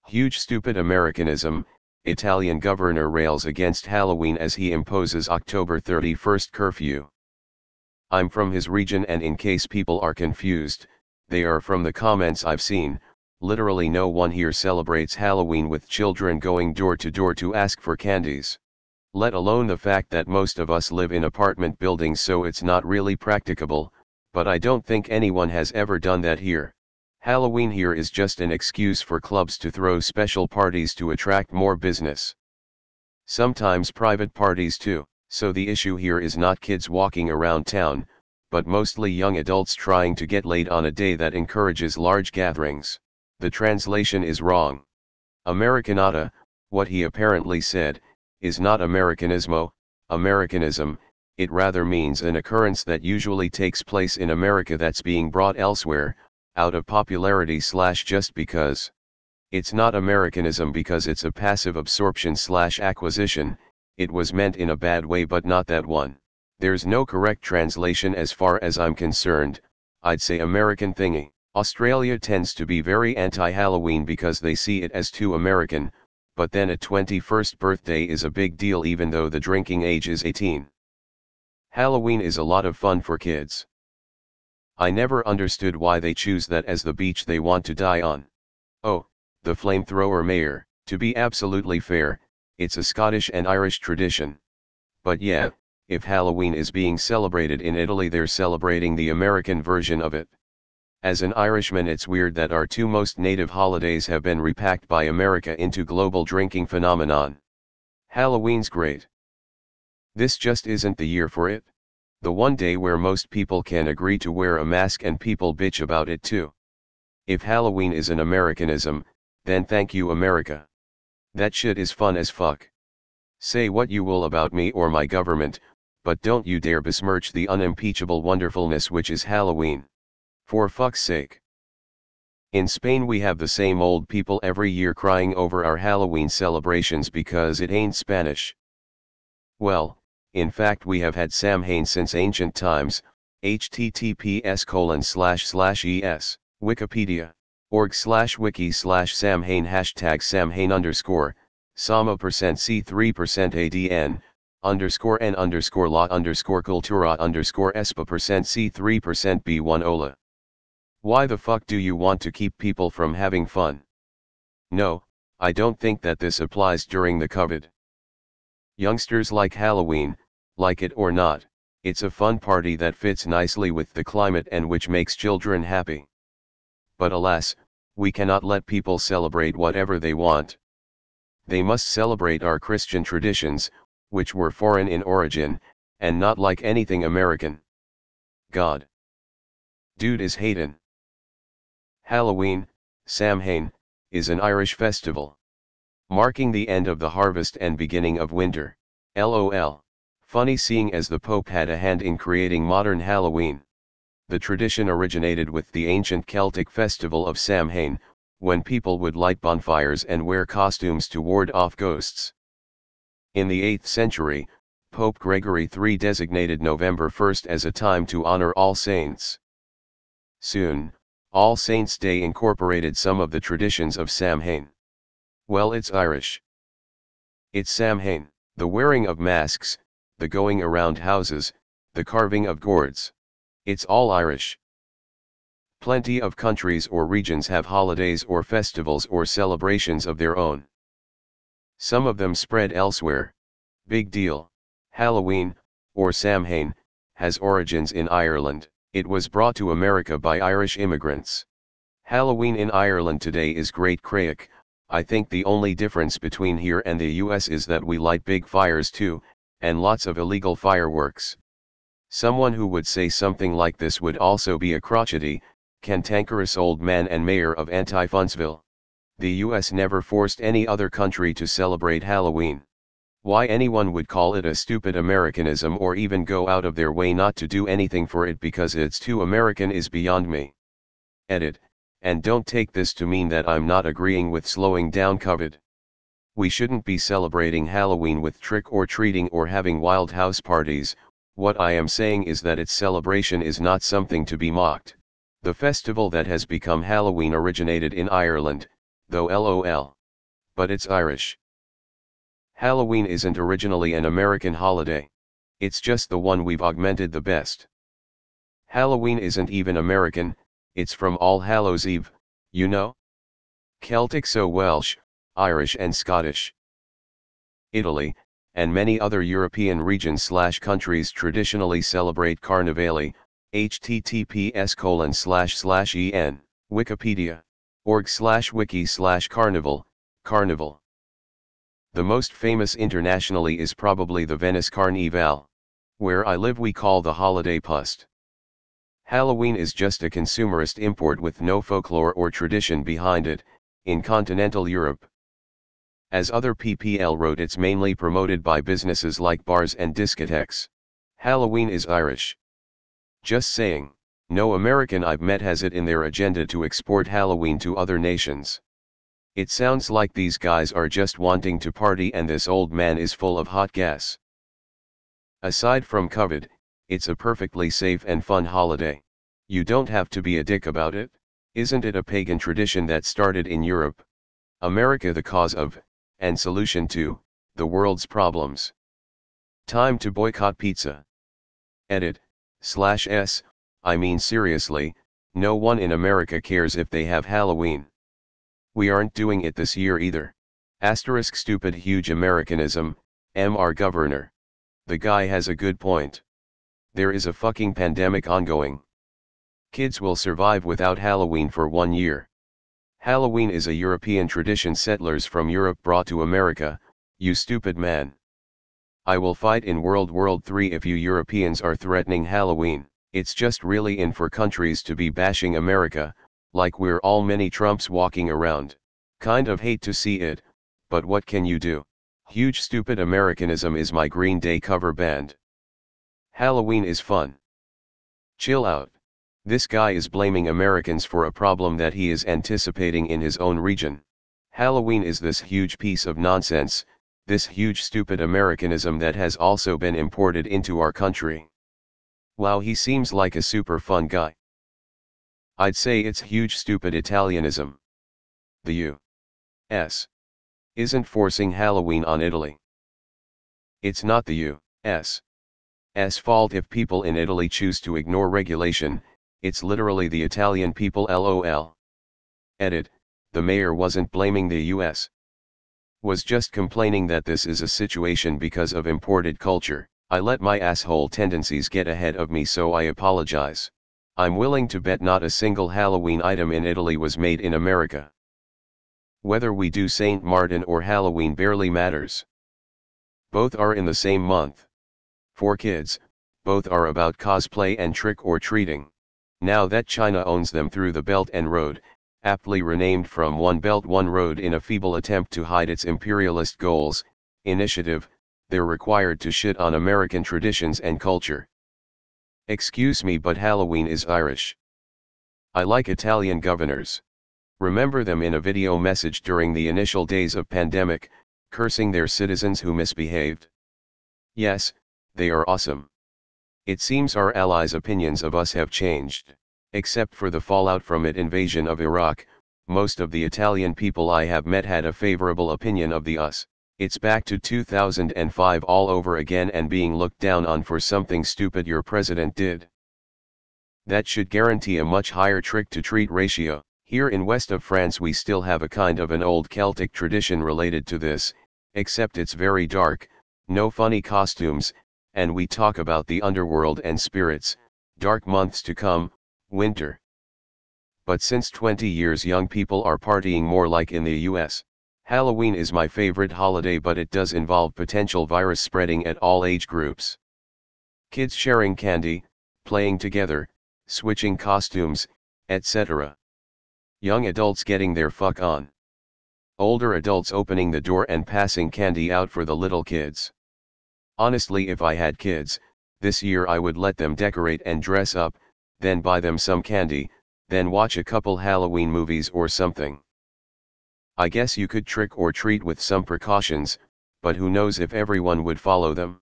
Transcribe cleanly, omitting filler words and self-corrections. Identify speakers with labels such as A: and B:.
A: Huge stupid Americanism. Italian governor rails against Halloween as he imposes October 31st curfew. I'm from his region, and in case people are confused, they are from the comments I've seen. Literally no one here celebrates Halloween with children going door to door to ask for candies. Let alone the fact that most of us live in apartment buildings, so it's not really practicable, but I don't think anyone has ever done that here. Halloween here is just an excuse for clubs to throw special parties to attract more business. Sometimes private parties too, so the issue here is not kids walking around town, but mostly young adults trying to get laid on a day that encourages large gatherings. The translation is wrong. Americanata, what he apparently said, is not Americanismo, Americanism. It rather means an occurrence that usually takes place in America that's being brought elsewhere, out of popularity / just because. It's not Americanism because it's a passive absorption / acquisition. It was meant in a bad way, but not that one. There's no correct translation as far as I'm concerned. I'd say American thingy. Australia tends to be very anti-Halloween because they see it as too American, but then a 21st birthday is a big deal even though the drinking age is 18. Halloween is a lot of fun for kids. I never understood why they choose that as the beach they want to die on. Oh, the flamethrower mayor. To be absolutely fair, it's a Scottish and Irish tradition. But yeah, if Halloween is being celebrated in Italy, they're celebrating the American version of it. As an Irishman, it's weird that our two most native holidays have been repacked by America into global drinking phenomenon. Halloween's great. This just isn't the year for it. The one day where most people can agree to wear a mask and people bitch about it too. If Halloween is an Americanism, then thank you America. That shit is fun as fuck. Say what you will about me or my government, but don't you dare besmirch the unimpeachable wonderfulness which is Halloween. For fuck's sake. In Spain we have the same old people every year crying over our Halloween celebrations because it ain't Spanish. Well, in fact we have had Samhain since ancient times. https://es, wikipedia.org/wiki/Samhain #Samhain_ Sama %C3% ADN_N_La_Cultura_Espa %C3% B1 Ola. Why the fuck do you want to keep people from having fun? No, I don't think that this applies during the COVID. Youngsters like Halloween, like it or not, it's a fun party that fits nicely with the climate and which makes children happy. But alas, we cannot let people celebrate whatever they want. They must celebrate our Christian traditions, which were foreign in origin, and not like anything American. God. Dude is hatin'. Halloween, Samhain, is an Irish festival, marking the end of the harvest and beginning of winter. LOL. Funny seeing as the Pope had a hand in creating modern Halloween. The tradition originated with the ancient Celtic festival of Samhain, when people would light bonfires and wear costumes to ward off ghosts. In the 8th century, Pope Gregory III designated November 1st as a time to honor All Saints. Soon, All Saints' Day incorporated some of the traditions of Samhain. Well, it's Irish. It's Samhain, the wearing of masks, the going around houses, the carving of gourds. It's all Irish. Plenty of countries or regions have holidays or festivals or celebrations of their own. Some of them spread elsewhere. Big deal. Halloween, or Samhain, has origins in Ireland. It was brought to America by Irish immigrants. Halloween in Ireland today is Great Craich. I think the only difference between here and the US is that we light big fires too, and lots of illegal fireworks. Someone who would say something like this would also be a crotchety, cantankerous old man and mayor of Anti-Funsville. The US never forced any other country to celebrate Halloween. Why anyone would call it a stupid Americanism or even go out of their way not to do anything for it because it's too American is beyond me. Edit, and don't take this to mean that I'm not agreeing with slowing down COVID. We shouldn't be celebrating Halloween with trick-or-treating or having wild house parties. What I am saying is that its celebration is not something to be mocked. The festival that has become Halloween originated in Ireland, though LOL. but it's Irish. Halloween isn't originally an American holiday. It's just the one we've augmented the best. Halloween isn't even American, it's from All Hallows Eve, you know? Celtic, so Welsh, Irish and Scottish. Italy, and many other European regions/countries traditionally celebrate Carnevale, https://en, wikipedia.org/wiki/carnival, carnival. The most famous internationally is probably the Venice Carnival. Where I live we call the holiday Pust. Halloween is just a consumerist import with no folklore or tradition behind it, in continental Europe. As other PPL wrote, it's mainly promoted by businesses like bars and discotheques. Halloween is Irish. Just saying, no American I've met has it in their agenda to export Halloween to other nations. It sounds like these guys are just wanting to party and this old man is full of hot gas. Aside from COVID, it's a perfectly safe and fun holiday. You don't have to be a dick about it. Isn't it a pagan tradition that started in Europe? America the cause of, and solution to, the world's problems. Time to boycott pizza. Edit/s, I mean seriously, no one in America cares if they have Halloween. We aren't doing it this year either. Asterisk stupid huge Americanism, Our governor. The guy has a good point. There is a fucking pandemic ongoing. Kids will survive without Halloween for 1 year. Halloween is a European tradition settlers from Europe brought to America, you stupid man. I will fight in World War III if you Europeans are threatening Halloween. It's just really in for countries to be bashing America, like we're all mini Trumps walking around. Kind of hate to see it, but what can you do? Huge stupid Americanism is my Green Day cover band. Halloween is fun. Chill out. This guy is blaming Americans for a problem that he is anticipating in his own region. Halloween is this huge piece of nonsense, this huge stupid Americanism that has also been imported into our country. Wow, he seems like a super fun guy. I'd say it's huge stupid Italianism. The U.S. isn't forcing Halloween on Italy. It's not the U.S.'s fault if people in Italy choose to ignore regulation. It's literally the Italian people, lol. Edit, the mayor wasn't blaming the US. Was just complaining that this is a situation because of imported culture. I let my asshole tendencies get ahead of me, so I apologize. I'm willing to bet not a single Halloween item in Italy was made in America. Whether we do Saint Martin or Halloween barely matters. Both are in the same month. For kids, both are about cosplay and trick or treating. Now that China owns them through the Belt and Road, aptly renamed from One Belt One Road in a feeble attempt to hide its imperialist goals, initiative, they're required to shit on American traditions and culture. Excuse me, but Halloween is Irish. I like Italian governors. Remember them in a video message during the initial days of pandemic, cursing their citizens who misbehaved? Yes, they are awesome. It seems our allies' opinions of us have changed. Except for the fallout from its invasion of Iraq, most of the Italian people I have met had a favorable opinion of the US. It's back to 2005 all over again and being looked down on for something stupid your president did. That should guarantee a much higher trick-to-treat ratio. Here in west of France we still have a kind of an old Celtic tradition related to this, except it's very dark, no funny costumes, and we talk about the underworld and spirits, dark months to come, winter. But since 20 years young people are partying more like in the US. Halloween is my favorite holiday, but it does involve potential virus spreading at all age groups. Kids sharing candy, playing together, switching costumes, etc. Young adults getting their fuck on. Older adults opening the door and passing candy out for the little kids. Honestly, if I had kids, this year I would let them decorate and dress up, then buy them some candy, then watch a couple Halloween movies or something. I guess you could trick or treat with some precautions, but who knows if everyone would follow them.